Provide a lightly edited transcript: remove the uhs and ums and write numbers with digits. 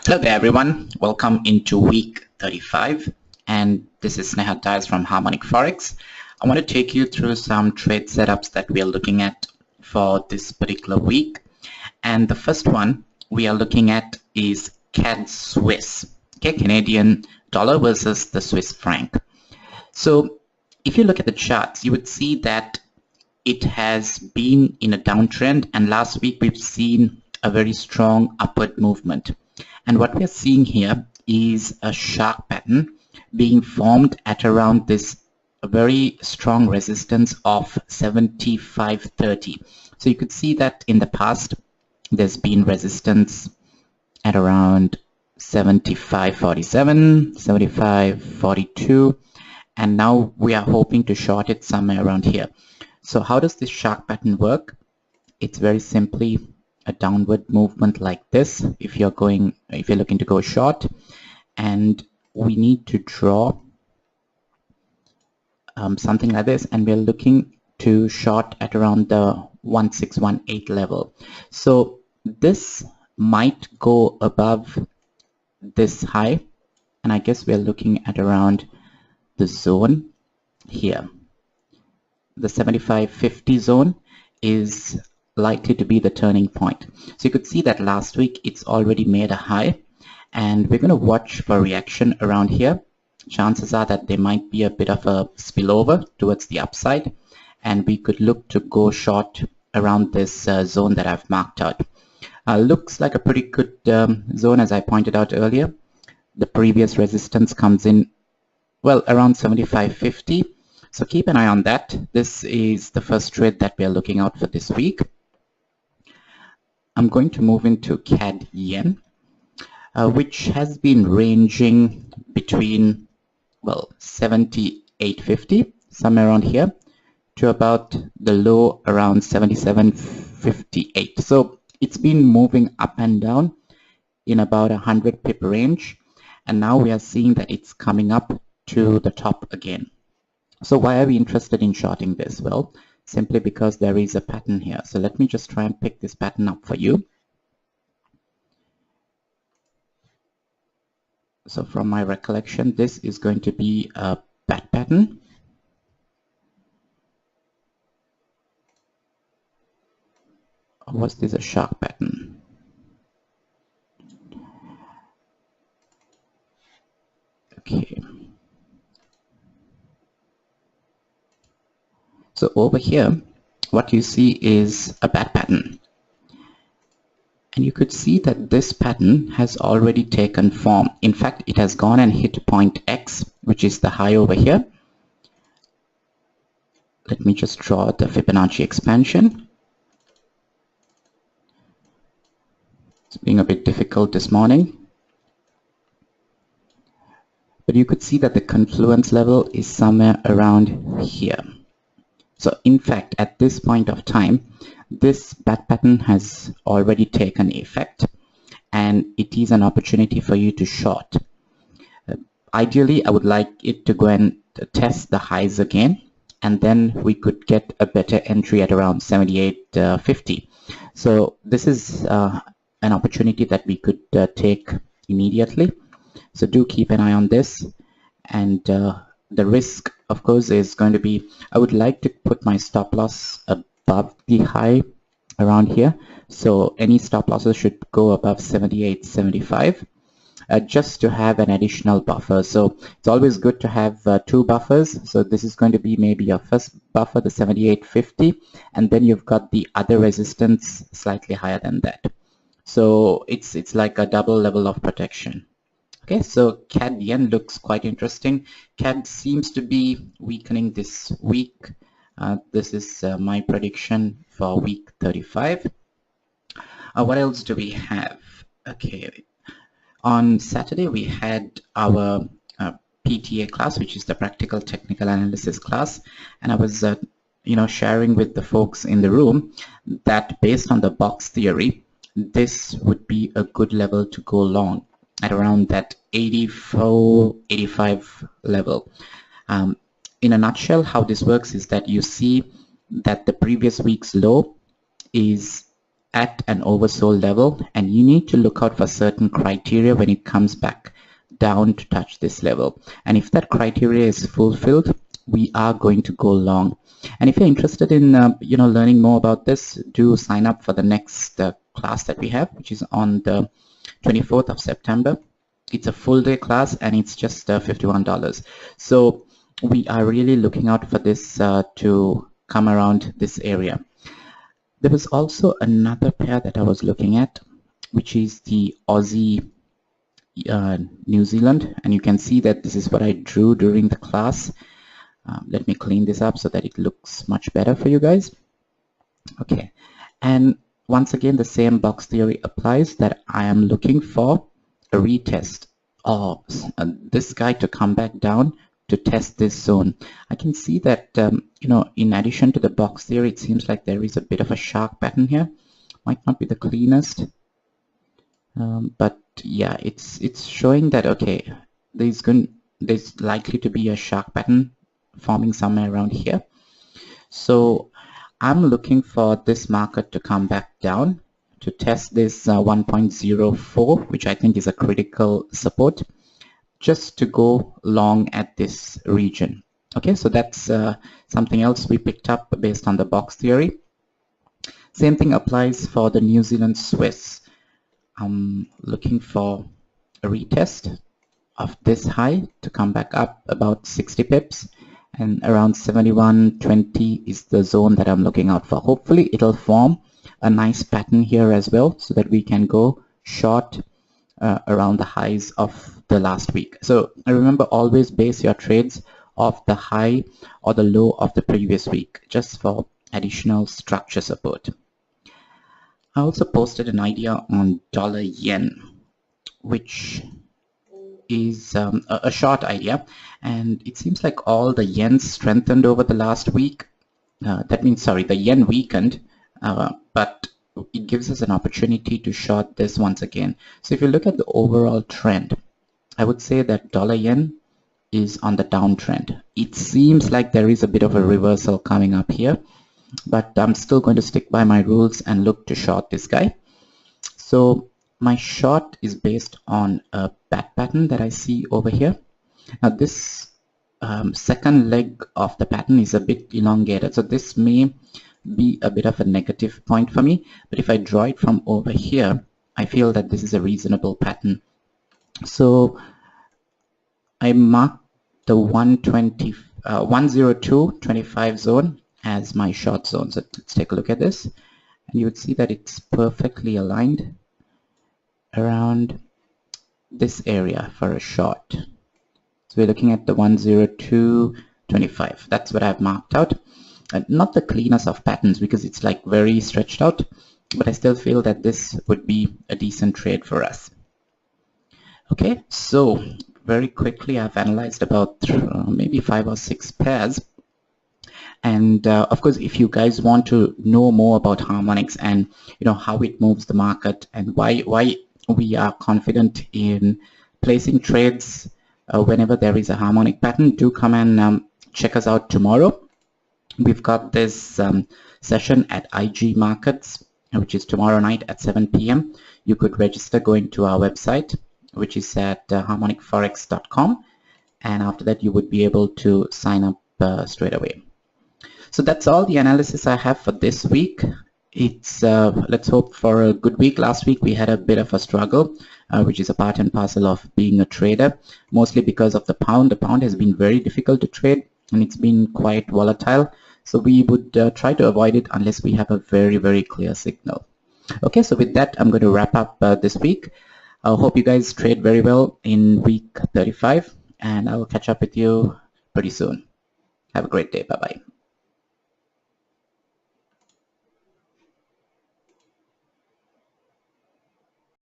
Hello there everyone, welcome into week 35 and this is Sneha Dias from Harmonic Forex. I want to take you through some trade setups that we are looking at for this particular week, and the first one we are looking at is CAD Swiss, okay, Canadian dollar versus the Swiss franc. So if you look at the charts, you would see that it has been in a downtrend, and last week we've seen a very strong upward movement. And what we are seeing here is a shark pattern being formed at around this very strong resistance of 75.30. So you could see that in the past there's been resistance at around 75.47, 75.42, and now we are hoping to short it somewhere around here. So how does this shark pattern work? It's very simply a downward movement like this if you're looking to go short, and we need to draw something like this, and we're looking to short at around the 1618 level. So this might go above this high, and I guess we're looking at around the zone here. The 75.50 zone is likely to be the turning point. So you could see that last week it's already made a high, and we're going to watch for reaction around here. Chances are that there might be a bit of a spillover towards the upside, and we could look to go short around this zone that I've marked out. Looks like a pretty good zone, as I pointed out earlier. The previous resistance comes in, well, around 75.50. So keep an eye on that. This is the first trade that we are looking out for this week. I'm going to move into CAD Yen, which has been ranging between, well, 78.50, somewhere around here, to about the low around 77.58. So it's been moving up and down in about 100 pip range, and now we are seeing that it's coming up to the top again. So why are we interested in shorting this? Well, simply because there is a pattern here. So let me just try and pick this pattern up for you. So from my recollection, this is going to be a bat pattern. Or was this a shark pattern? Okay. So over here, what you see is a bat pattern. And you could see that this pattern has already taken form. In fact, it has gone and hit point X, which is the high over here. Let me just draw the Fibonacci expansion. It's being a bit difficult this morning. But you could see that the confluence level is somewhere around here. So in fact, at this point of time, this bat pattern has already taken effect, and it is an opportunity for you to short. Ideally, I would like it to go and test the highs again, and then we could get a better entry at around 78.50. So this is an opportunity that we could take immediately. So do keep an eye on this, and the risk, of course, is going to be, I would like to put my stop loss above the high around here. So any stop losses should go above 78.75 just to have an additional buffer. So it's always good to have two buffers. So this is going to be maybe your first buffer, the 78.50, and then you've got the other resistance slightly higher than that. So it's like a double level of protection. Okay, so CAD Yen looks quite interesting. CAD seems to be weakening this week. This is my prediction for week 35. What else do we have? Okay, on Saturday we had our PTA class, which is the Practical Technical Analysis class, and I was sharing with the folks in the room that based on the box theory, this would be a good level to go long at around that 84, 85 level. In a nutshell, how this works is that you see that the previous week's low is at an oversold level, and you need to look out for certain criteria when it comes back down to touch this level. And if that criteria is fulfilled, we are going to go long. And if you're interested in learning more about this, do sign up for the next class that we have, which is on the 24th of September. It's a full day class and it's just $51. So we are really looking out for this to come around this area. There was also another pair that I was looking at, which is the Aussie New Zealand, and you can see that this is what I drew during the class. Let me clean this up so that it looks much better for you guys. Okay, and once again the same box theory applies, that I am looking for a retest of this guy to come back down to test this zone. I can see that in addition to the box theory, it seems like there is a bit of a shark pattern here. Might not be the cleanest, but yeah, it's showing that okay, there's likely to be a shark pattern forming somewhere around here. So I'm looking for this market to come back down to test this 1.04, which I think is a critical support, just to go long at this region. Okay, so that's something else we picked up based on the box theory. Same thing applies for the New Zealand Swiss. I'm looking for a retest of this high to come back up about 60 pips, and around 71.20 is the zone that I'm looking out for. Hopefully it'll form a nice pattern here as well, so that we can go short around the highs of the last week. So remember, always base your trades off the high or the low of the previous week, just for additional structure support. I also posted an idea on dollar yen, which is a short idea, and it seems like all the yen strengthened over the last week. That means, sorry, the yen weakened, but it gives us an opportunity to short this once again. So if you look at the overall trend, I would say that dollar yen is on the downtrend. It seems like there is a bit of a reversal coming up here, but I'm still going to stick by my rules and look to short this guy. So my short is based on a bat pattern that I see over here. Now this second leg of the pattern is a bit elongated, so this may be a bit of a negative point for me, but if I draw it from over here, I feel that this is a reasonable pattern. So I mark the 102.25 zone as my short zone. So let's take a look at this, and you would see that it's perfectly aligned around this area for a short. So we're looking at the 102.25. That's what I've marked out. Not the cleanest of patterns because it's like very stretched out, but I still feel that this would be a decent trade for us. Okay, so very quickly I've analyzed about maybe 5 or 6 pairs. And of course, if you guys want to know more about Harmonics and how it moves the market and why we are confident in placing trades whenever there is a harmonic pattern, do come and check us out tomorrow. We've got this session at IG Markets, which is tomorrow night at 7 p.m. You could register going to our website, which is at harmonicforex.com, and after that you would be able to sign up straight away. So that's all the analysis I have for this week. It's let's hope for a good week. Last week we had a bit of a struggle, which is a part and parcel of being a trader, mostly because of the pound. The pound has been very difficult to trade and it's been quite volatile. So we would try to avoid it unless we have a very, very clear signal. Okay, so with that, I'm going to wrap up this week. I hope you guys trade very well in week 35, and I'll catch up with you pretty soon. Have a great day. Bye-bye.